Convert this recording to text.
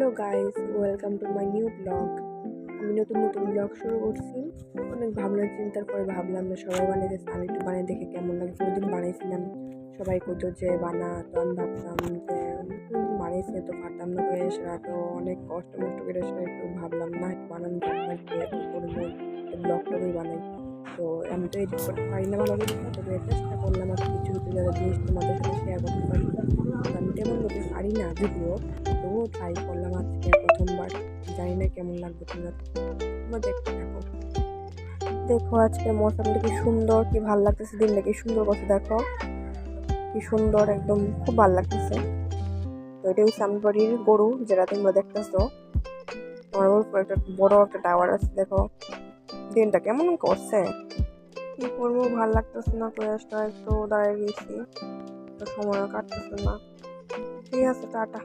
Hello guys, welcome to my new blog. আমি নতুন blog শুরু করছি। অনেক ভাবনা চিন্তার পরে ভাবলাম যে সবাই বানাইতেছে, আমি একটু বানিয়ে দেখে কেমন লাগে। কোনোদিন বানাইছিলাম, সবাই কইতো যে বানা, তো আমি ভাবতাম যে কোনোদিন বানাইছে তো পারতাম না করে সেটা তো অনেক কষ্ট মষ্ট করে সেটা একটু ভাবলাম না একটু বানানো যাক না, একটু এত করবো ব্লগ টগই বানাই। তো আমি তো এডিট করতে পারি না ভালো করে, তবে চেষ্টা করলাম আর কিছু কিছু যারা জিনিস তোমাদের সাথে শেয়ার করতে পারি। তো আমি তেমন ভাবে পারি না যদিও, তবুও ট্রাই করলাম আজকে প্রথমবার। জানি না কেমন লাগবে, তোমরা দেখতে থাকো। দেখো আজকে মৌসুমটা কি সুন্দর, কি ভালো লাগতেছে, দিনটা কি সুন্দর করছে, দেখো কি সুন্দর, একদম খুব ভালো লাগতেছে। তো এটা হচ্ছে আমি বাড়ির গরু, যেটা তোমরা দেখতেছো। আমার উপর একটা বড় একটা টাওয়ার আছে, দেখো দিনটা কেমন করছে। কি করবো, ভালো লাগতেছে না, প্রয়াসটা একটু দাঁড়িয়ে গেছি, তো সময় কাটতেছে না। ঠিক আছে, টাটা।